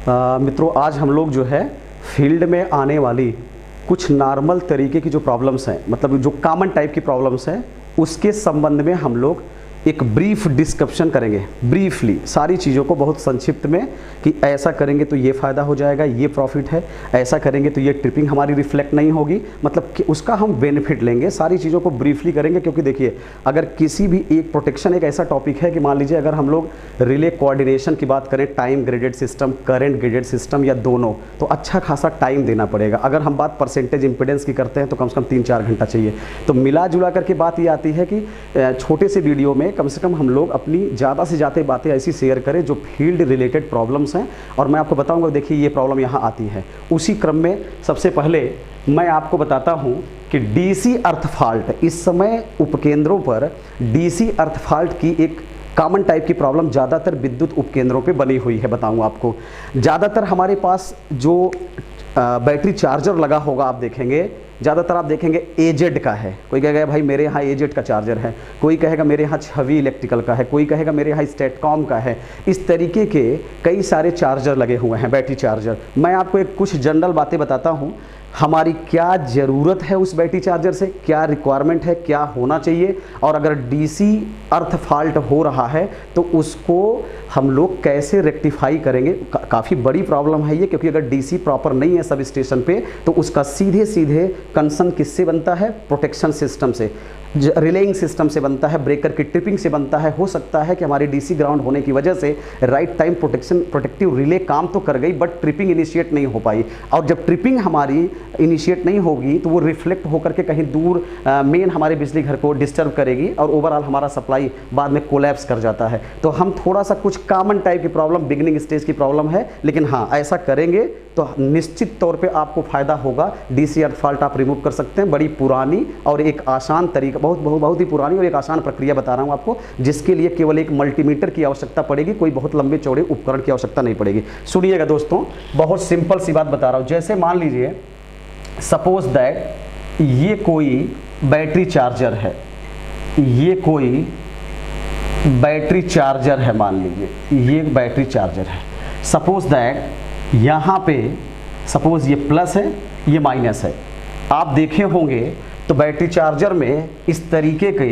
मित्रों, आज हम लोग जो है फील्ड में आने वाली कुछ नॉर्मल तरीके की जो प्रॉब्लम्स हैं, मतलब जो कॉमन टाइप की प्रॉब्लम्स हैं, उसके संबंध में हम लोग एक ब्रीफ डिस्कशन करेंगे। ब्रीफली सारी चीज़ों को बहुत संक्षिप्त में कि ऐसा करेंगे तो ये फ़ायदा हो जाएगा, ये प्रॉफिट है, ऐसा करेंगे तो ये ट्रिपिंग हमारी रिफ्लेक्ट नहीं होगी, मतलब कि उसका हम बेनिफिट लेंगे। सारी चीज़ों को ब्रीफली करेंगे, क्योंकि देखिए अगर किसी भी एक प्रोटेक्शन एक ऐसा टॉपिक है कि मान लीजिए अगर हम लोग रिले कोऑर्डिनेशन की बात करें, time graded system, current graded system या दोनों, तो अच्छा खासा टाइम देना पड़ेगा। अगर हम बात परसेंटेज इंपीडेंस की करते हैं तो कम से कम 3-4 घंटा चाहिए। तो मिला जुला करके बात ये आती है कि छोटे से वीडियो में कम से कम हम लोग अपनी ज़्यादा से ज़्यादा बातें ऐसी शेयर करें जो फील्ड रिलेटेड प्रॉब्लम्स हैं। और मैं आपको बताऊंगा, देखिए ये प्रॉब्लम यहाँ आती है। उसी क्रम में सबसे पहले मैं आपको बताता हूँ कि डीसी अर्थ फॉल्ट, इस समय उपकेंद्रों पर डीसी अर्थ फॉल्ट की एक कॉमन टाइप की प्रॉब्लम ज़्यादातर विद्युत उपकेंद्रों पे बनी हुई है। बताऊंगा आपको, ज़्यादातर हमारे पास जो बैटरी चार्जर लगा होगा, आप देखेंगे ज़्यादातर आप देखेंगे एजेड का है। कोई कहेगा भाई मेरे यहाँ एजेड का चार्जर है, कोई कहेगा मेरे यहाँ छवि इलेक्ट्रिकल का है, कोई कहेगा मेरे यहाँ स्टेटकॉम का है। इस तरीके के कई सारे चार्जर लगे हुए हैं, बैटरी चार्जर। मैं आपको एक कुछ जनरल बातें बताता हूँ, हमारी क्या ज़रूरत है उस बैटरी चार्जर से, क्या रिक्वायरमेंट है, क्या होना चाहिए, और अगर डीसी अर्थ फॉल्ट हो रहा है तो उसको हम लोग कैसे रेक्टिफाई करेंगे। काफ़ी बड़ी प्रॉब्लम है ये, क्योंकि अगर डीसी प्रॉपर नहीं है सब स्टेशन पे तो उसका सीधे सीधे कंसर्न किससे बनता है? प्रोटेक्शन सिस्टम से, रिलेइंग सिस्टम से बनता है, ब्रेकर की ट्रिपिंग से बनता है। हो सकता है कि हमारी डीसी ग्राउंड होने की वजह से राइट टाइम प्रोटेक्टिव रिले काम तो कर गई, बट ट्रिपिंग इनिशिएट नहीं हो पाई। और जब ट्रिपिंग हमारी इनिशिएट नहीं होगी तो वो रिफ्लेक्ट होकर के कहीं दूर मेन हमारे बिजली घर को डिस्टर्ब करेगी और ओवरऑल हमारा सप्लाई बाद में कोलैप्स कर जाता है। तो हम थोड़ा सा कुछ कॉमन टाइप की प्रॉब्लम, बिगिनिंग स्टेज की प्रॉब्लम है, लेकिन हाँ ऐसा करेंगे तो निश्चित तौर पे आपको फ़ायदा होगा। डीसी अर्थ फॉल्ट आप रिमूव कर सकते हैं। बड़ी पुरानी और एक आसान तरीका, बहुत ही पुरानी और एक आसान प्रक्रिया बता रहा हूँ आपको, जिसके लिए केवल एक मल्टीमीटर की आवश्यकता पड़ेगी, कोई बहुत लंबे चौड़े उपकरण की आवश्यकता नहीं पड़ेगी। सुनिएगा दोस्तों, बहुत सिंपल सी बात बता रहा हूँ। जैसे मान लीजिए सपोज दैट ये कोई बैटरी चार्जर है, ये कोई बैटरी चार्जर है, मान लीजिए ये बैटरी चार्जर है। सपोज दैट यहाँ पे सपोज ये प्लस है, ये माइनस है। आप देखे होंगे तो बैटरी चार्जर में इस तरीके के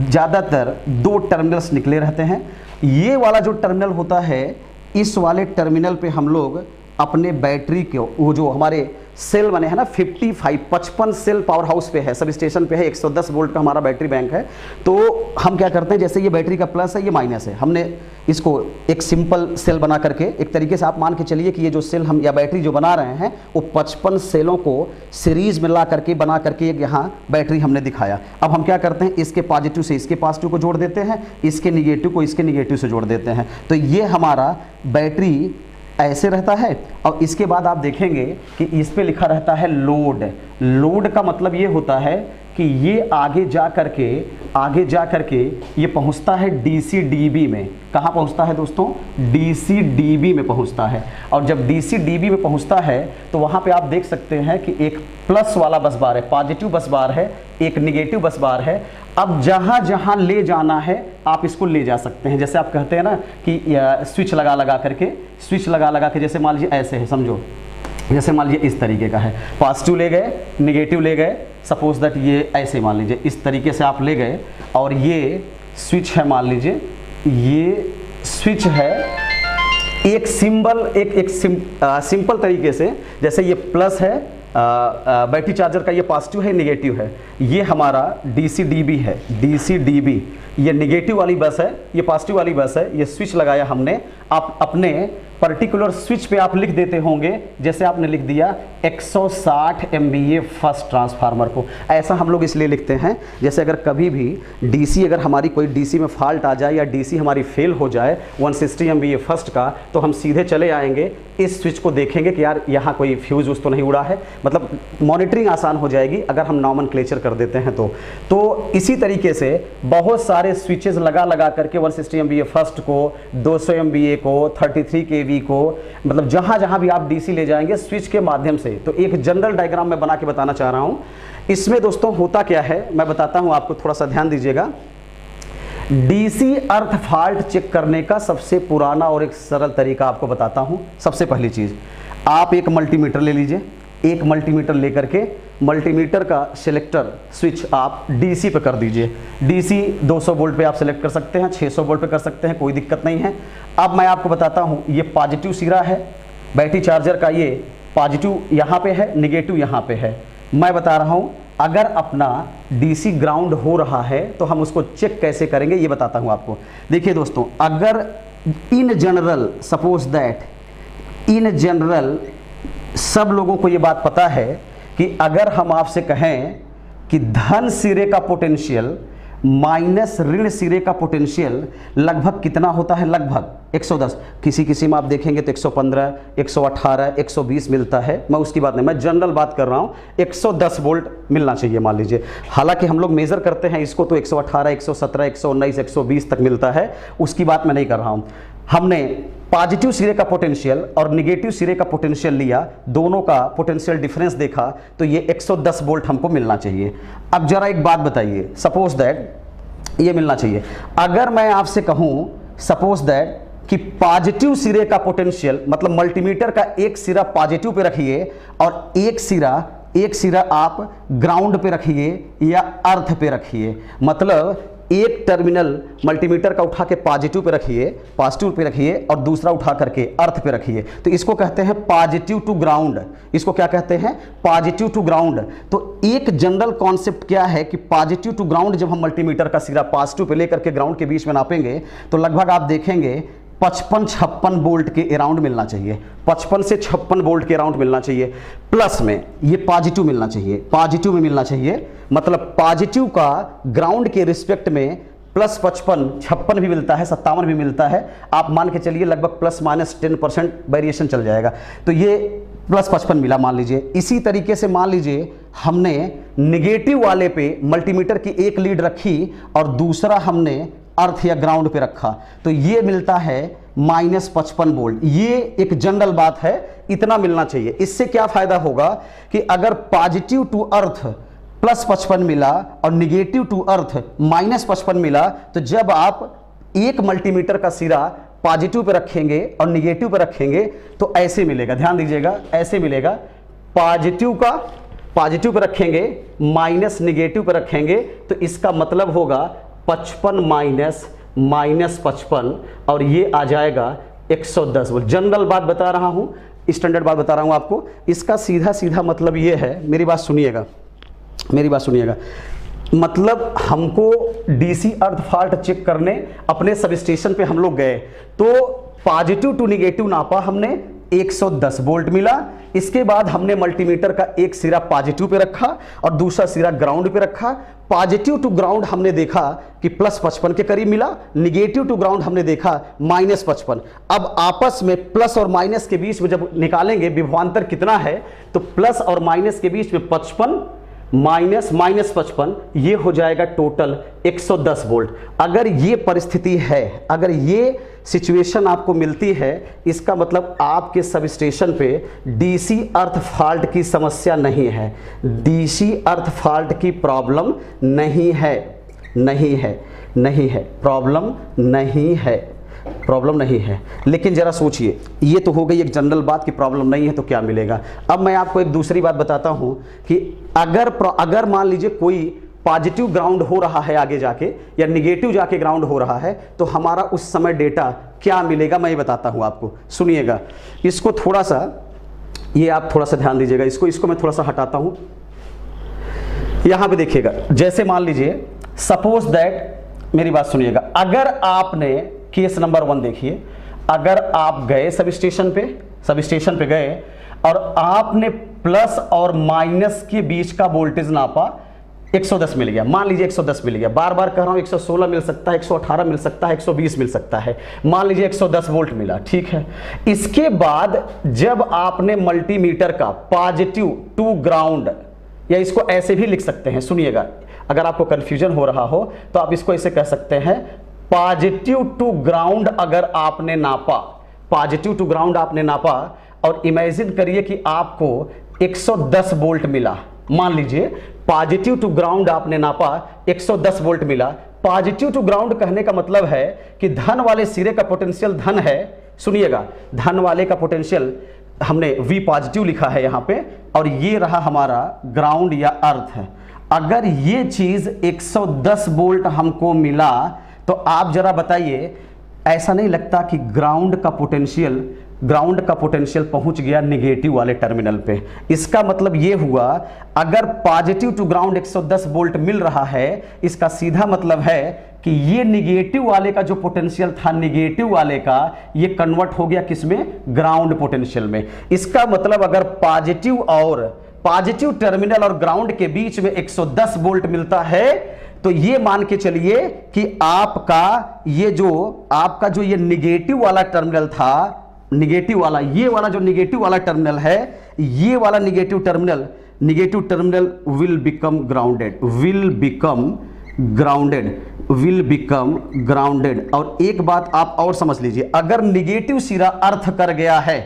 ज़्यादातर 2 टर्मिनल्स निकले रहते हैं। ये वाला जो टर्मिनल होता है, इस वाले टर्मिनल पे हम लोग अपने बैटरी के, वो जो हमारे सेल बने हैं ना, 55 सेल पावर हाउस पे है, सब स्टेशन पे है, 110 वोल्ट का हमारा बैटरी बैंक है। तो हम क्या करते हैं, जैसे ये बैटरी का प्लस है, ये माइनस है, हमने इसको एक सिंपल सेल बना करके, एक तरीके से आप मान के चलिए कि ये जो सेल हम या बैटरी जो बना रहे हैं वो 55 सेलों को सीरीज में ला करके बना करके एक यहाँ बैटरी हमने दिखाया। अब हम क्या करते हैं, इसके पॉजिटिव से इसके पॉजिटिव को जोड़ देते हैं, इसके निगेटिव को इसके निगेटिव से जोड़ देते हैं। तो ये हमारा बैटरी ऐसे रहता है। और इसके बाद आप देखेंगे कि इस पे लिखा रहता है लोड। लोड का मतलब ये होता है कि ये आगे जा करके ये पहुंचता है डीसी डीबी में। कहाँ पहुंचता है दोस्तों? डीसी डीबी में पहुंचता है। और जब डीसी डीबी में पहुंचता है तो वहाँ पे आप देख सकते हैं कि एक प्लस वाला बस बार है, पॉजिटिव बस बार है, एक निगेटिव बस बार है। अब जहाँ जहाँ ले जाना है आप इसको ले जा सकते हैं। जैसे आप कहते हैं ना कि स्विच लगा के, जैसे मान लीजिए ऐसे है, समझो जैसे मान लीजिए इस तरीके का है, पॉजिटिव ले गए, निगेटिव ले गए, सपोज दैट ये ऐसे मान लीजिए इस तरीके से आप ले गए, और ये स्विच है, मान लीजिए ये स्विच है। एक सिंबल, एक सिंपल तरीके से, जैसे ये प्लस है बैटरी चार्जर का, ये पॉजिटिव है, निगेटिव है, ये हमारा डीसी डीबी है, डीसी डीबी, ये निगेटिव वाली बस है, ये पॉजिटिव वाली बस है। ये स्विच लगाया हमने, आप अपने पर्टिकुलर स्विच पे आप लिख देते होंगे, जैसे आपने लिख दिया 160 MVA फर्स्ट ट्रांसफार्मर को। ऐसा हम लोग इसलिए लिखते हैं, जैसे अगर कभी भी डीसी, अगर हमारी कोई डीसी में फॉल्ट आ जाए या डीसी हमारी फेल हो जाए 160 MVA फर्स्ट का, तो हम सीधे चले आएंगे, इस स्विच को देखेंगे कि यार यहाँ कोई फ्यूज उस तो नहीं उड़ा है, मतलब मॉनिटरिंग आसान हो जाएगी अगर हम नॉमेनक्लेचर कर देते हैं तो इसी तरीके से बहुत सारे स्विचेस लगा करके 160 MVA फर्स्ट को, 200 MVA को, 33 kV को, मतलब जहाँ जहाँ भी आप डीसी ले जाएंगे स्विच के माध्यम से। तो एक जनरल डायग्राम मैं बना के बताना चाह रहा हूँ। इसमें दोस्तों होता क्या है मैं बताता हूँ आपको, थोड़ा सा ध्यान दीजिएगा। डीसी अर्थ फॉल्ट चेक करने का सबसे पुराना और एक सरल तरीका आपको बताता हूं। सबसे पहली चीज, आप एक मल्टीमीटर ले लीजिए। एक मल्टीमीटर लेकर के मल्टीमीटर का सिलेक्टर स्विच आप डीसी पे कर दीजिए। डीसी 200 वोल्ट पे आप सिलेक्ट कर सकते हैं, 600 वोल्ट पे कर सकते हैं, कोई दिक्कत नहीं है। अब मैं आपको बताता हूं, ये पॉजिटिव सिरा है बैटरी चार्जर का, ये पॉजिटिव यहाँ पे है, निगेटिव यहाँ पे है। मैं बता रहा हूँ अगर अपना डीसी ग्राउंड हो रहा है तो हम उसको चेक कैसे करेंगे ये बताता हूँ आपको। देखिए दोस्तों, अगर in general suppose that in general सब लोगों को ये बात पता है कि अगर हम आपसे कहें कि धन सिरे का पोटेंशियल माइनस ऋण सिरे का पोटेंशियल लगभग कितना होता है, लगभग 110। किसी किसी में आप देखेंगे तो 115, 118, 120 मिलता है। मैं उसकी बात नहीं, मैं जनरल बात कर रहा हूँ। 110 वोल्ट मिलना चाहिए मान लीजिए। हालांकि हम लोग मेजर करते हैं इसको तो 118, 117, 119, 120 तक मिलता है, उसकी बात मैं नहीं कर रहा हूँ। हमने पॉजिटिव सिरे का पोटेंशियल और निगेटिव सिरे का पोटेंशियल लिया, दोनों का पोटेंशियल डिफरेंस देखा तो ये 110 वोल्ट हमको मिलना चाहिए। अब जरा एक बात बताइए, सपोज दैट ये मिलना चाहिए। अगर मैं आपसे कहूं सपोज दैट कि पॉजिटिव सिरे का पोटेंशियल, मतलब मल्टीमीटर का एक सिरा पॉजिटिव पे रखिए और एक सिरा आप ग्राउंड पे रखिए या अर्थ पे रखिए, मतलब एक टर्मिनल मल्टीमीटर का उठा के पॉजिटिव पे रखिए और दूसरा उठा करके अर्थ पे रखिए, तो इसको कहते हैं पॉजिटिव टू ग्राउंड। इसको क्या कहते हैं, पॉजिटिव टू ग्राउंड। तो एक जनरल कॉन्सेप्ट क्या है कि पॉजिटिव टू ग्राउंड जब हम मल्टीमीटर का सिरा पॉजिटिव पे लेकर के ग्राउंड के बीच में नापेंगे तो लगभग आप देखेंगे 55-56 वोल्ट के अराउंड मिलना चाहिए। 55 से 56 वोल्ट के अराउंड मिलना चाहिए। प्लस में ये पॉजिटिव मिलना चाहिए, पॉजिटिव में मिलना चाहिए, मतलब पॉजिटिव का ग्राउंड के रिस्पेक्ट में प्लस 55, 56 भी मिलता है, 57 भी मिलता है। आप मान के चलिए लगभग प्लस माइनस 10% वेरिएशन चल जाएगा। तो ये प्लस 55 मिला मान लीजिए। इसी तरीके से मान लीजिए हमने निगेटिव वाले पे मल्टीमीटर की एक लीड रखी और दूसरा हमने अर्थ या ग्राउंड पे रखा, तो ये मिलता है -55 वोल्ट। ये एक जनरल बात है, इतना मिलना चाहिए। इससे क्या फायदा होगा कि अगर पॉजिटिव टू अर्थ +55 मिला और निगेटिव टू अर्थ -55 मिला, तो जब आप एक मल्टीमीटर का सिरा पॉजिटिव पे रखेंगे और निगेटिव पे रखेंगे तो ऐसे मिलेगा। ध्यान दीजिएगा, ऐसे मिलेगा। पॉजिटिव का पॉजिटिव पे रखेंगे, माइनस निगेटिव पे रखेंगे, तो इसका मतलब होगा 55 माइनस 55 और ये आ जाएगा 110 वोल्ट। जनरल बात बता रहा हूं, स्टैंडर्ड बात बता रहा हूं आपको। इसका सीधा सीधा मतलब ये है, मेरी बात सुनिएगा, मतलब हमको डीसी अर्थ फॉल्ट चेक करने अपने सब स्टेशन पे हम लोग गए तो पॉजिटिव टू निगेटिव नापा हमने, 110 वोल्ट मिला। इसके बाद हमने मल्टीमीटर का एक सिरा पॉजिटिव पे रखा और दूसरा सिरा ग्राउंड पे रखा। पॉजिटिव टू ग्राउंड हमने देखा कि +55 के करीब मिला, निगेटिव टू ग्राउंड हमने देखा -55। अब आपस में प्लस और माइनस के बीच में जब निकालेंगे विभवांतर कितना है, तो प्लस और माइनस के बीच में 55 माइनस -55, ये हो जाएगा टोटल 110 वोल्ट। अगर ये परिस्थिति है, अगर ये सिचुएशन आपको मिलती है, इसका मतलब आपके सब स्टेशन पे डीसी अर्थ फॉल्ट की समस्या नहीं है, डीसी अर्थ फॉल्ट की प्रॉब्लम नहीं है, प्रॉब्लम नहीं है। लेकिन जरा सोचिए, ये तो हो गई एक जनरल बात कि प्रॉब्लम नहीं है तो क्या मिलेगा। अब मैं आपको एक दूसरी बात बताता हूं कि अगर मान लीजिए कोई पॉजिटिव ग्राउंड हो रहा है आगे जाके या निगेटिव जाके ग्राउंड हो रहा है, तो हमारा उस समय डेटा क्या मिलेगा मैं ये बताता हूं आपको। सुनिएगा, इसको थोड़ा सा, ये आप थोड़ा सा ध्यान दीजिएगा, इसको मैं थोड़ा सा हटाता हूं। यहां पे देखिएगा, जैसे मान लीजिए सपोज दैट, मेरी बात सुनिएगा, अगर आपने केस नंबर 1 देखिए, अगर आप गए सब स्टेशन पे गए और आपने प्लस और माइनस के बीच का वोल्टेज नापा, 110 मिल गया, मान लीजिए 110 मिल गया। बार बार कह रहा हूं 116 मिल सकता है, 118 मिल सकता है, 120 मिल सकता है, मान लीजिए 110 वोल्ट मिला, ठीक है। इसके बाद जब आपने मल्टीमीटर का पॉजिटिव टू ग्राउंड, या इसको ऐसे भी लिख सकते हैं, सुनिएगा, अगर आपको कंफ्यूजन हो रहा हो तो आप इसको ऐसे कह सकते हैं, पॉजिटिव टू ग्राउंड अगर आपने नापा, पॉजिटिव टू ग्राउंड आपने नापा और इमेजिन करिए कि आपको 110 वोल्ट मिला। मान लीजिए पॉजिटिव टू ग्राउंड आपने नापा, 110 वोल्ट मिला, पॉजिटिव टू ग्राउंड कहने का मतलब है कि धन वाले सिरे का पोटेंशियल धन है, सुनिएगा, धन वाले का पोटेंशियल हमने V पॉजिटिव लिखा है यहाँ पे, और ये रहा हमारा ग्राउंड या अर्थ है। अगर ये चीज 110 वोल्ट हमको मिला तो आप जरा बताइए, ऐसा नहीं लगता कि ग्राउंड का पोटेंशियल पहुंच गया निगेटिव वाले टर्मिनल पे? इसका मतलब ये हुआ, अगर पॉजिटिव टू ग्राउंड 110 वोल्ट मिल रहा है, इसका सीधा मतलब है कि ये निगेटिव वाले का जो पोटेंशियल था, निगेटिव वाले का, ये कन्वर्ट हो गया किसमें? ग्राउंड पोटेंशियल में। इसका मतलब अगर पॉजिटिव टर्मिनल और ग्राउंड के बीच में 110 वोल्ट मिलता है तो ये मान के चलिए कि आपका ये निगेटिव वाला टर्मिनल था, निगेटिव वाला, ये वाला जो निगेटिव वाला टर्मिनल है, ये वाला negative terminal will become grounded. और एक बात आप और समझ लीजिए, अगर निगेटिव सिरा अर्थ कर गया है,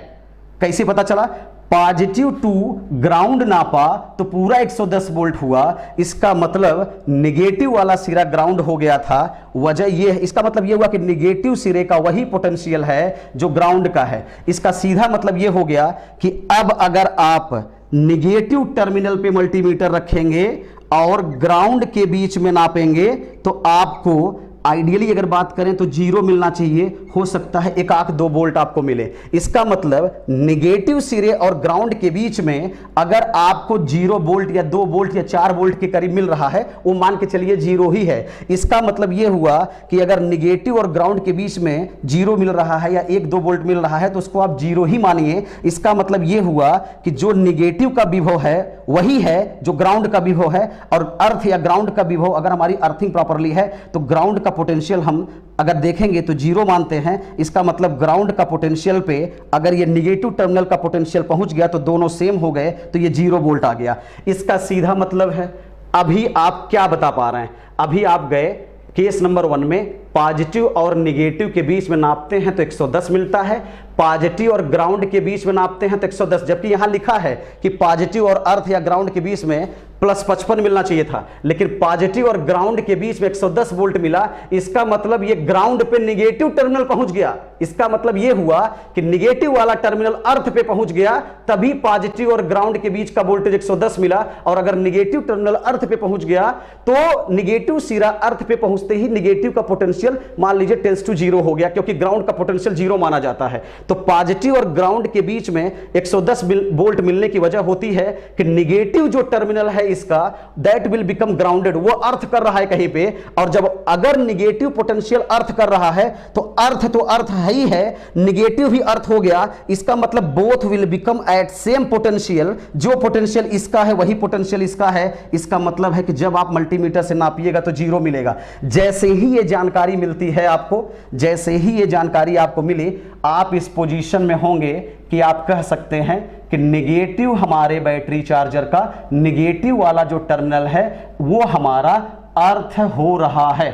कैसे पता चला? पॉजिटिव टू ग्राउंड नापा तो पूरा 110 वोल्ट हुआ, इसका मतलब निगेटिव वाला सिरा ग्राउंड हो गया था। वजह यह है, इसका मतलब यह हुआ कि निगेटिव सिरे का वही पोटेंशियल है जो ग्राउंड का है। इसका सीधा मतलब यह हो गया कि अब अगर आप निगेटिव टर्मिनल पे मल्टीमीटर रखेंगे और ग्राउंड के बीच में नापेंगे तो आपको आइडियली अगर बात करें तो 0 मिलना चाहिए, हो सकता है 1-2 वोल्ट आपको मिले। इसका मतलब निगेटिव सिरे और ग्राउंड के बीच में अगर आपको 0 वोल्ट या 2 वोल्ट या 4 वोल्ट के करीब मिल रहा है, वो मान के चलिए 0 ही है। इसका मतलब यह हुआ कि अगर निगेटिव और ग्राउंड के बीच में 0 मिल रहा है या 1-2 वोल्ट मिल रहा है तो उसको आप 0 ही मानिए। इसका मतलब यह हुआ कि जो निगेटिव का विभव है वही है जो ग्राउंड का विभव है, और अर्थ या ग्राउंड का विभव, अगर हमारी अर्थिंग प्रॉपरली है तो ग्राउंड का पोटेंशियल हम अगर देखेंगे तो 0 मानते हैं। इसका मतलब ग्राउंड का पोटेंशियल पे अगर ये निगेटिव टर्मिनल का पोटेंशियल पहुंच गया तो दोनों सेम हो गए, तो ये 0 वोल्ट आ गया। इसका सीधा मतलब है, अभी आप क्या बता पा रहे हैं? अभी आप गए केस नंबर 1 में, पॉजिटिव और निगेटिव के बीच में नापते हैं तो 110 मिलता है, पॉजिटिव और ग्राउंड के बीच में नापते हैं तो 110, जबकि यहां लिखा है कि पॉजिटिव और अर्थ या ग्राउंड के बीच में +55 मिलना चाहिए था, लेकिन पॉजिटिव और ग्राउंड के बीच में 110 वोल्ट मिला। इसका मतलब ये ग्राउंड पे निगेटिव टर्मिनल पहुंच गया। इसका मतलब ये हुआ कि निगेटिव वाला टर्मिनल अर्थ पे पहुंच गया, तभी पॉजिटिव और ग्राउंड के बीच का वोल्टेज 110 मिला। और अगर निगेटिव टर्मिनल अर्थ पे पहुंच गया तो निगेटिव सिरा अर्थ पे पहुंचते ही निगेटिव का पोटेंशियल मान लीजिए टेंड्स टू 0 हो गया, क्योंकि ग्राउंड का पोटेंशियल 0 माना जाता है। तो पॉजिटिव और ग्राउंड के बीच में 110 वोल्ट मिलने की वजह होती है कि निगेटिव जो टर्मिनल है इसका, दैट विल बिकम ग्राउंडेड, वो अर्थ कर रहा है कहीं पे। और जब अगर निगेटिव पोटेंशियल अर्थ कर रहा है तो अर्थ है ही है, निगेटिव भी अर्थ हो गया। इसका मतलब both will become at same potential, जो पोटेंशियल इसका है वही पोटेंशियल इसका है। इसका मतलब है कि जब आप मल्टीमीटर से नापिएगा तो 0 मिलेगा। जैसे ही ये जानकारी मिलती है आपको, जैसे ही ये जानकारी आपको मिली, आप इस पोजीशन में होंगे कि आप कह सकते हैं कि निगेटिव हमारे बैटरी चार्जर का निगेटिव वाला जो टर्मिनल है वो हमारा अर्थ हो रहा है,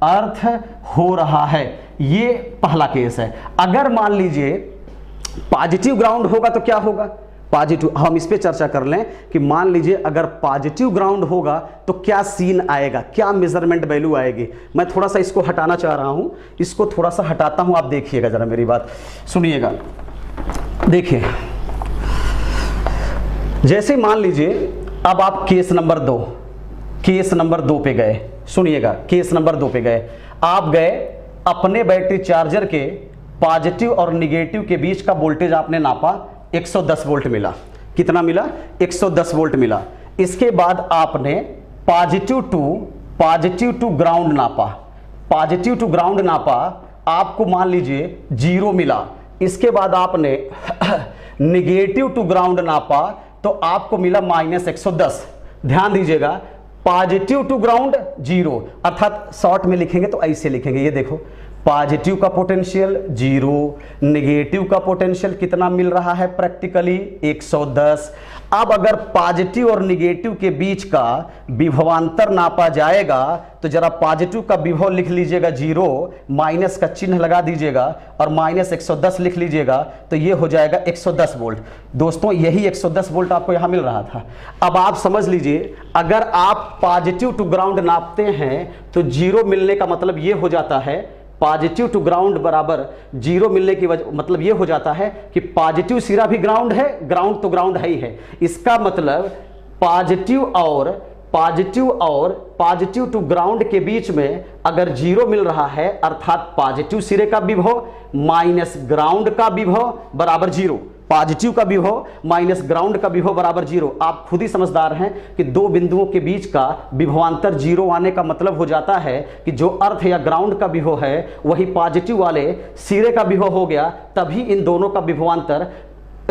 अर्थ हो रहा है। ये पहला केस है। अगर मान लीजिए पॉजिटिव ग्राउंड होगा तो क्या होगा? पॉजिटिव, हम इस पे चर्चा कर लें कि मान लीजिए अगर पॉजिटिव ग्राउंड होगा तो क्या सीन आएगा, क्या मेजरमेंट वैल्यू आएगी। मैं थोड़ा सा इसको हटाना चाह रहा हूं, इसको थोड़ा सा हटाता हूं, आप देखिएगा जरा मेरी बात सुनिएगा। देखिए, जैसे मान लीजिए अब आप केस नंबर 2 पे गए, सुनिएगा, केस नंबर 2 पे गए, आप गए अपने बैटरी चार्जर के पॉजिटिव और निगेटिव के बीच का वोल्टेज आपने नापा, 110 वोल्ट मिला। कितना मिला? 110 वोल्ट मिला। इसके बाद आपने पॉजिटिव टू ग्राउंड नापा, पॉजिटिव टू ग्राउंड नापा, आपको मान लीजिए 0 मिला। इसके बाद आपने निगेटिव टू ग्राउंड नापा तो आपको मिला -110। ध्यान दीजिएगा, पॉजिटिव टू ग्राउंड 0, अर्थात शॉर्ट में लिखेंगे तो ऐसे लिखेंगे, ये देखो, पॉजिटिव का पोटेंशियल 0, निगेटिव का पोटेंशियल कितना मिल रहा है? प्रैक्टिकली 110। अब अगर पॉजिटिव और निगेटिव के बीच का विभवांतर नापा जाएगा तो जरा पॉजिटिव का विभव लिख लीजिएगा 0, माइनस का चिन्ह लगा दीजिएगा और माइनस 110 लिख लीजिएगा, तो ये हो जाएगा 110 वोल्ट। दोस्तों यही 110 वोल्ट आपको यहां मिल रहा था। अब आप समझ लीजिए, अगर आप पॉजिटिव टू ग्राउंड नापते हैं तो 0 मिलने का मतलब ये हो जाता है, पॉजिटिव टू ग्राउंड बराबर 0 मिलने की वजह मतलब ये हो जाता है कि पॉजिटिव सिरा भी ग्राउंड है, ग्राउंड तो ग्राउंड है ही है। इसका मतलब पॉजिटिव और पॉजिटिव टू ग्राउंड के बीच में अगर 0 मिल रहा है, अर्थात पॉजिटिव सिरे का विभव माइनस ग्राउंड का विभव बराबर 0, पॉजिटिव का विभव माइनस ग्राउंड का विभव बराबर 0। आप खुद ही समझदार हैं कि दो बिंदुओं के बीच का विभवांतर 0 आने का मतलब हो जाता है कि जो अर्थ या ग्राउंड का विभव है वही पॉजिटिव वाले सिरे का विभव हो गया, तभी इन दोनों का विभवांतर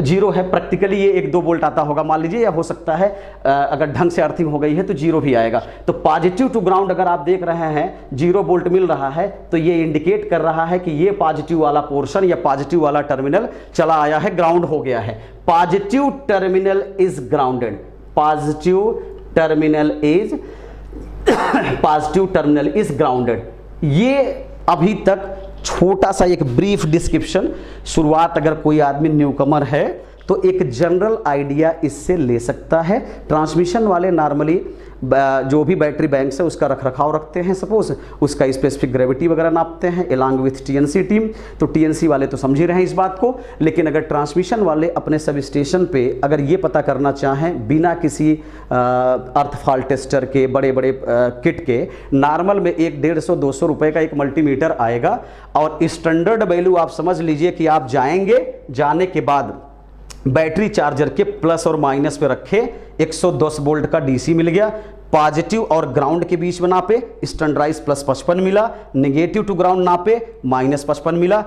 0 है। प्रैक्टिकली ये 1-2 वोल्ट आता होगा मान लीजिए, या हो सकता है अगर ढंग से अर्थिंग हो गई है तो 0 भी आएगा। तो पॉजिटिव टू ग्राउंड अगर आप देख रहे हैं 0 वोल्ट मिल रहा है तो ये इंडिकेट कर रहा है कि ये पॉजिटिव वाला पोर्शन या पॉजिटिव वाला टर्मिनल चला आया है, ग्राउंड हो गया है। Positive terminal is grounded, positive terminal is grounded. ये अभी तक छोटा सा एक ब्रीफ डिस्क्रिप्शन, शुरुआत अगर कोई आदमी न्यूकमर है तो एक जनरल आइडिया इससे ले सकता है। ट्रांसमिशन वाले नॉर्मली जो भी बैटरी बैंक्स है उसका रखरखाव रखते हैं, सपोज उसका स्पेसिफिक ग्रेविटी वगैरह नापते हैं एलॉन्ग विथ टीएनसी टीम, तो टीएनसी वाले तो समझ ही रहे हैं इस बात को। लेकिन अगर ट्रांसमिशन वाले अपने सब स्टेशन पे अगर ये पता करना चाहें बिना किसी अर्थ फॉल्ट टेस्टर के बड़े बड़े किट के, नॉर्मल में 150-200 रुपये का एक मल्टीमीटर आएगा और स्टैंडर्ड वैल्यू आप समझ लीजिए कि आप जाएंगे, जाने के बाद बैटरी चार्जर के प्लस और माइनस पे रखे, 110 वोल्ट का डीसी मिल गया, पॉजिटिव और ग्राउंड के बीच में नापे स्टैंडर्डाइज प्लस 55 मिला, नेगेटिव टू ग्राउंड नापे माइनस 55 मिला,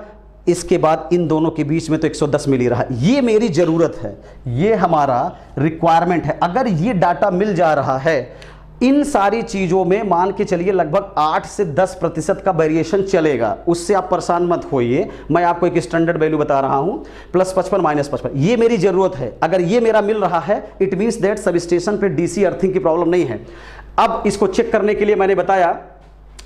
इसके बाद इन दोनों के बीच में तो 110 मिल ही रहा। ये मेरी जरूरत है, ये हमारा रिक्वायरमेंट है। अगर ये डाटा मिल जा रहा है, इन सारी चीजों में मान के चलिए लगभग 8 से 10% का वेरिएशन चलेगा, उससे आप परेशान मत होइए। मैं आपको एक स्टैंडर्ड वैल्यू बता रहा हूं, प्लस 55 माइनस 55, ये मेरी जरूरत है। अगर ये मेरा मिल रहा है it means that sub station पे डीसी अर्थिंग की प्रॉब्लम नहीं है। अब इसको चेक करने के लिए मैंने बताया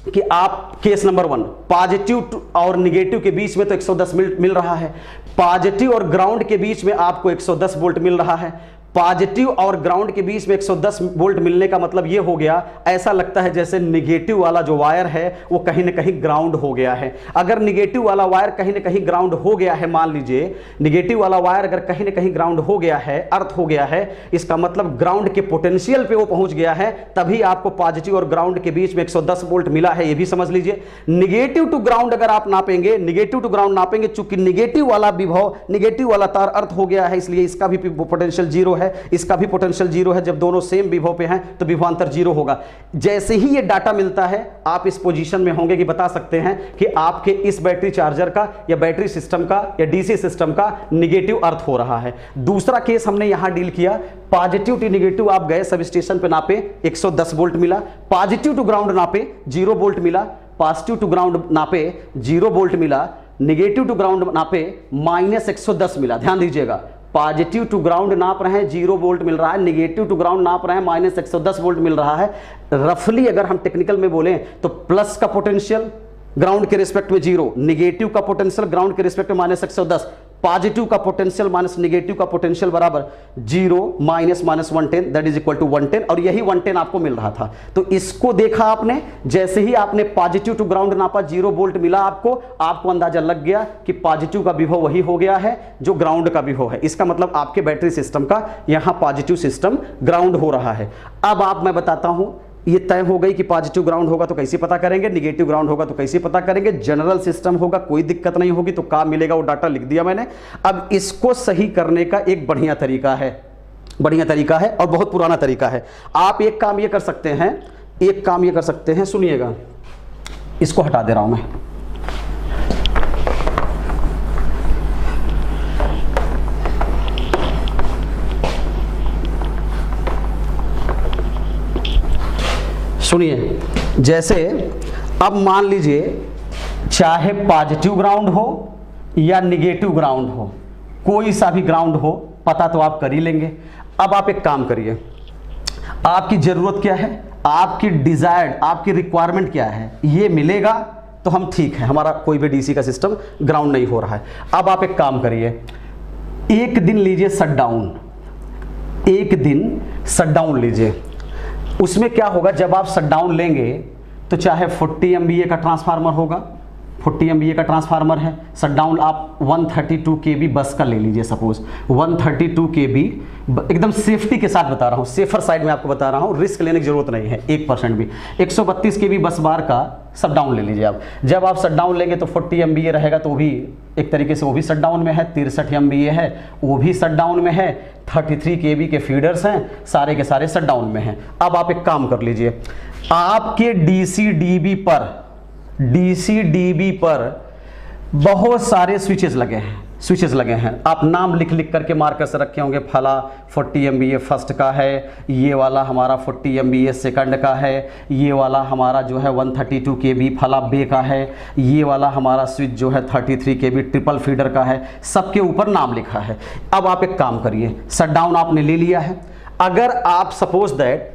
कि आप केस नंबर 1 पॉजिटिव और निगेटिव के बीच में तो 110 मिल रहा है, पॉजिटिव और ग्राउंड के बीच में आपको 110 वोल्ट मिल रहा है। पॉजिटिव और ग्राउंड के बीच में 110 वोल्ट मिलने का मतलब ये हो गया, ऐसा लगता है जैसे निगेटिव वाला जो वायर है वो कहीं ना कहीं ग्राउंड हो गया है। अगर निगेटिव वाला वायर कहीं ना कहीं ग्राउंड हो गया है, मान लीजिए निगेटिव वाला वायर अगर कहीं ना कहीं ग्राउंड हो गया है, अर्थ हो गया है, इसका मतलब ग्राउंड के पोटेंशियल पे वो पहुंच गया है, तभी आपको पॉजिटिव और ग्राउंड के बीच में 110 वोल्ट मिला है, ये भी समझ लीजिए। निगेटिव टू ग्राउंड अगर आप नापेंगे, निगेटिव टू ग्राउंड नापेंगे, चूंकि निगेटिव वाला विभव निगेटिव वाला तार अर्थ हो गया है, इसलिए इसका भी पोटेंशियल 0 है, इसका भी पोटेंशियल 0 है। जब दोनों सेम विभव पे हैं तो विभवांतर 0 होगा। जैसे ही ये डाटा मिलता है आप इस पोजीशन में होंगे कि बता सकते हैं कि आपके इस बैटरी चार्जर का या बैटरी सिस्टम का या डीसी सिस्टम का निगेटिव अर्थ हो रहा है। दूसरा केस हमने यहां डील किया, पॉजिटिव टू निगेटिव आप गए सब स्टेशन पे नापे 110 वोल्ट मिला, पॉजिटिव टू ग्राउंड नापे 0 वोल्ट मिला, पॉजिटिव टू ग्राउंड नापे 0 वोल्ट मिला, निगेटिव टू ग्राउंड नापे माइनस 110 मिला। ध्यान दीजिएगा, पॉजिटिव टू ग्राउंड नाप रहे हैं 0 वोल्ट मिल रहा है, निगेटिव टू ग्राउंड नाप रहे हैं माइनस 110 वोल्ट मिल रहा है। रफली अगर हम टेक्निकल में बोलें तो प्लस का पोटेंशियल ग्राउंड के रिस्पेक्ट में 0, निगेटिव का पोटेंशियल ग्राउंड के रिस्पेक्ट में माइनस 110, पॉजिटिव का पोटेंशियल माइनस निगेटिव का पोटेंशियल बराबर 0 minus 110 that is equal to 110, और यही 110 आपको मिल रहा था। तो इसको देखा आपने, जैसे ही आपने पॉजिटिव टू ग्राउंड नापा 0 वोल्ट मिला, आपको अंदाजा लग गया कि पॉजिटिव का विभव वही हो गया है जो ग्राउंड का विभव है। इसका मतलब आपके बैटरी सिस्टम का यहां पॉजिटिव सिस्टम ग्राउंड हो रहा है। अब मैं बताता हूं, ये तय हो गई कि पॉजिटिव ग्राउंड होगा तो कैसे पता करेंगे, निगेटिव ग्राउंड होगा तो कैसे पता करेंगे। जनरल सिस्टम होगा, कोई दिक्कत नहीं होगी, तो काम मिलेगा, वो डाटा लिख दिया मैंने। अब इसको सही करने का एक बढ़िया तरीका है और बहुत पुराना तरीका है। आप एक काम ये कर सकते हैं, सुनिएगा, इसको हटा दे रहा हूं मैं। सुनिए, जैसे अब मान लीजिए चाहे पॉजिटिव ग्राउंड हो या निगेटिव ग्राउंड हो, कोई सा भी ग्राउंड हो, पता तो आप कर ही लेंगे। अब आप एक काम करिए, आपकी जरूरत क्या है, आपकी डिजायर्ड, आपकी रिक्वायरमेंट क्या है, ये मिलेगा तो हम ठीक है, हमारा कोई भी डीसी का सिस्टम ग्राउंड नहीं हो रहा है। अब आप एक काम करिए, एक दिन लीजिए शटडाउन, एक दिन शटडाउन लीजिए। उसमें क्या होगा, जब आप शटडाउन लेंगे तो चाहे 40 MVA का ट्रांसफार्मर होगा, 40 MVA का ट्रांसफार्मर है, शटडाउन आप 132 kV बस का ले लीजिए, सपोज 132 kV, एकदम सेफ्टी के साथ बता रहा हूँ, सेफर साइड में आपको बता रहा हूँ, रिस्क लेने की जरूरत नहीं है 1% भी। 132 kV बस बार का शटडाउन ले लीजिए आप। जब आप शटडाउन लेंगे तो 40 MVA रहेगा, तो भी एक तरीके से वो भी शटडाउन में है, 63 MVA है वो भी शटडाउन में है, 33 kV के फीडर्स हैं, सारे के सारे शटडाउन में हैं। अब आप एक काम कर लीजिए, आपके डीसी डीबी पर बहुत सारे स्विचेस लगे हैं, आप नाम लिख लिख करके मार्कर से रखे होंगे, फला 40 MVA फर्स्ट का है, ये वाला हमारा 40 MVA सेकंड का है, ये वाला हमारा जो है 132 kV फला बे का है, ये वाला हमारा स्विच जो है 33 kV ट्रिपल फीडर का है, सबके ऊपर नाम लिखा है। अब आप एक काम करिए, शटडाउन आपने ले लिया है, अगर आप सपोज दैट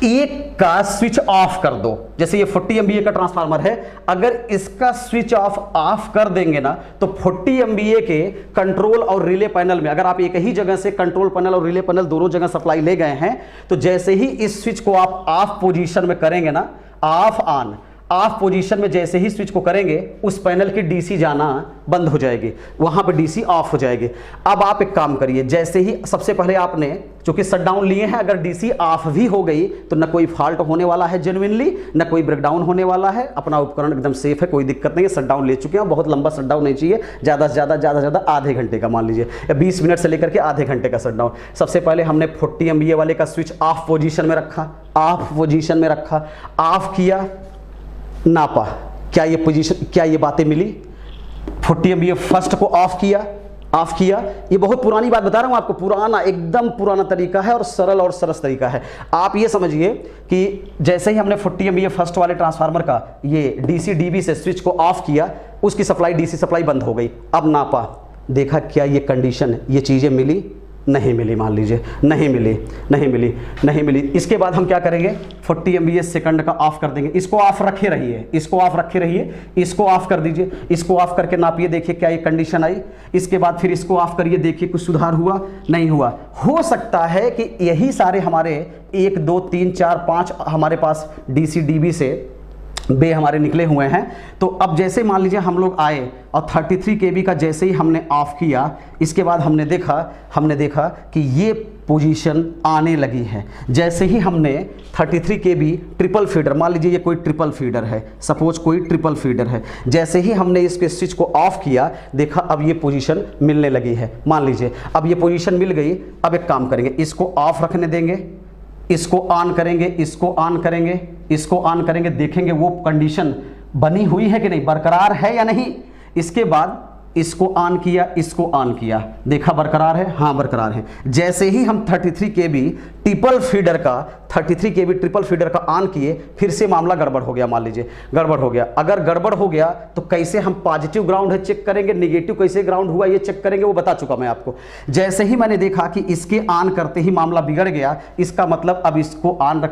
एक का स्विच ऑफ कर दो, जैसे ये 40 MVA का ट्रांसफार्मर है, अगर इसका स्विच ऑफ कर देंगे ना, तो 40 MVA के कंट्रोल और रिले पैनल में, अगर आप एक ही जगह से कंट्रोल पैनल और रिले पैनल दोनों जगह सप्लाई ले गए हैं, तो जैसे ही इस स्विच को आप ऑफ पोजीशन में करेंगे ना, ऑफ पोजीशन में जैसे ही स्विच को करेंगे, उस पैनल की डीसी जाना बंद हो जाएगी, वहां पे डीसी ऑफ हो जाएगी। अब आप एक काम करिए, जैसे ही सबसे पहले आपने चूंकि शटडाउन लिए हैं, अगर डीसी ऑफ भी हो गई तो न कोई फॉल्ट होने वाला है जेन्युइनली, न कोई ब्रेकडाउन होने वाला है, अपना उपकरण एकदम सेफ है, कोई दिक्कत नहीं है। शटडाउन ले चुके हैं, बहुत लंबा शटडाउन नहीं चाहिए, ज़्यादा से ज़्यादा आधे घंटे का मान लीजिए, या 20 मिनट से लेकर के आधे घंटे का शटडाउन। सबसे पहले हमने 40 MVA वाले का स्विच ऑफ पोजीशन में रखा, ऑफ किया, नापा, क्या ये बातें मिली, 40 MVA फर्स्ट को ऑफ किया। ये बहुत पुरानी बात बता रहा हूं आपको, एकदम पुराना तरीका है और सरल और सरस तरीका है। आप ये समझिए कि जैसे ही हमने 40 MVA फर्स्ट वाले ट्रांसफार्मर का ये डीसी डीबी से स्विच को ऑफ किया, उसकी सप्लाई डीसी सप्लाई बंद हो गई। अब नापा, देखा क्या ये कंडीशन, ये चीजें मिली, नहीं मिली, मान लीजिए नहीं मिली। इसके बाद हम क्या करेंगे, 40 MVA सेकंड का ऑफ कर देंगे, इसको ऑफ रखे रहिए, इसको ऑफ कर दीजिए, इसको ऑफ करके नापिए, देखिए क्या ये कंडीशन आई। इसके बाद फिर इसको ऑफ करिए, देखिए कुछ सुधार हुआ, नहीं हुआ। हो सकता है कि यही सारे हमारे 1 2 3 4 5 हमारे पास डीसी डीबी से बे हमारे निकले हुए हैं। तो अब जैसे मान लीजिए हम लोग आए और 33 kV का जैसे ही हमने ऑफ किया, इसके बाद हमने देखा कि ये पोजीशन आने लगी है। जैसे ही हमने 33 kV ट्रिपल फीडर, मान लीजिए ये कोई ट्रिपल फीडर है, सपोज कोई ट्रिपल फीडर है, जैसे ही हमने इसके स्विच को ऑफ किया, देखा अब ये पोजीशन मिलने लगी है। मान लीजिए अब ये पोजीशन मिल गई। अब एक काम करेंगे, इसको ऑफ रखने देंगे, इसको ऑन करेंगे, देखेंगे वो कंडीशन बनी हुई है कि नहीं, बरकरार है या नहीं। इसके बाद इसको ऑन किया, देखा बरकरार है, हाँ बरकरार है। जैसे ही हम 33 kV ट्रिपल फीडर का ऑन किए, फिर से मामला गड़बड़ हो गया, मान लीजिए गड़बड़ हो गया। अगर गड़बड़ हो गया तो कैसे हम पॉजिटिव ग्राउंड है चेक करेंगे, निगेटिव कैसे ग्राउंड हुआ ये चेक करेंगे, वो बता चुका मैं आपको। जैसे ही मैंने देखा कि इसके ऑन करते ही मामला बिगड़ गया, इसका मतलब अब इसको ऑन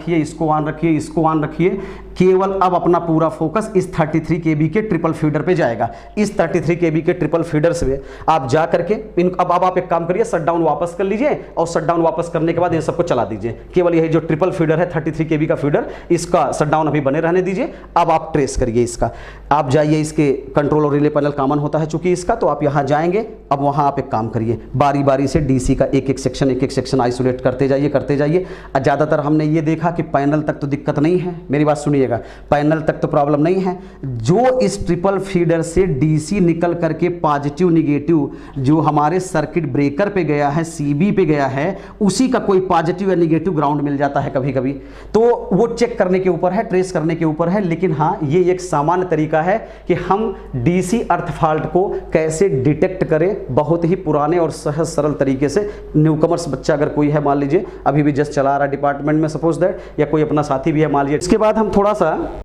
रखिए, केवल अब अपना पूरा फोकस इस 33 kV के ट्रिपल फीडर पे जाएगा। इस 33 kV के ट्रिपल फीडर से आप जा करके अब आप एक काम करिए, शटडाउन वापस कर लीजिए, और शटडाउन वापस करने के बाद इन सबको चला दीजिए। केवल यही जो ट्रिपल फीडर है 33 kV का फीडर, इसका शटडाउन अभी बने रहने दीजिए। अब आप ट्रेस करिए इसका, आप जाइए, इसके कंट्रोल और रिले पैनल कॉमन होता है चूंकि इसका, तो आप यहां जाएंगे। अब वहां आप एक काम करिए, बारी बारी से डीसी का एक एक सेक्शन आइसोलेट करते जाइए। ज्यादातर हमने ये देखा कि पैनल तक तो दिक्कत नहीं है, मेरी बात सुनिएगा, पैनल तक तो प्रॉब्लम नहीं है। जो इस ट्रिपल फीडर से डीसी निकल करके पॉजिटिव निगेटिव जो हमारे सर्किट ब्रेकर पे गया है, सीबी पे गया है, उसी का कोई पॉजिटिव या निगेटिव ग्राउंड मिल जाता है कभी कभी, तो वो चेक करने के ऊपर है, ट्रेस करने के ऊपर है। लेकिन हाँ, ये एक सामान्य तरीका है कि हम डीसी अर्थ फॉल्ट को कैसे डिटेक्ट करें, बहुत ही पुराने और सहज सरल तरीके से। न्यूकमर्स बच्चा अगर कोई है, मान लीजिए अभी भी जस्ट चला रहा है डिपार्टमेंट में, सपोज दैट, या कोई अपना साथी भी है मान लीजिए। इसके बाद हम थोड़ा सा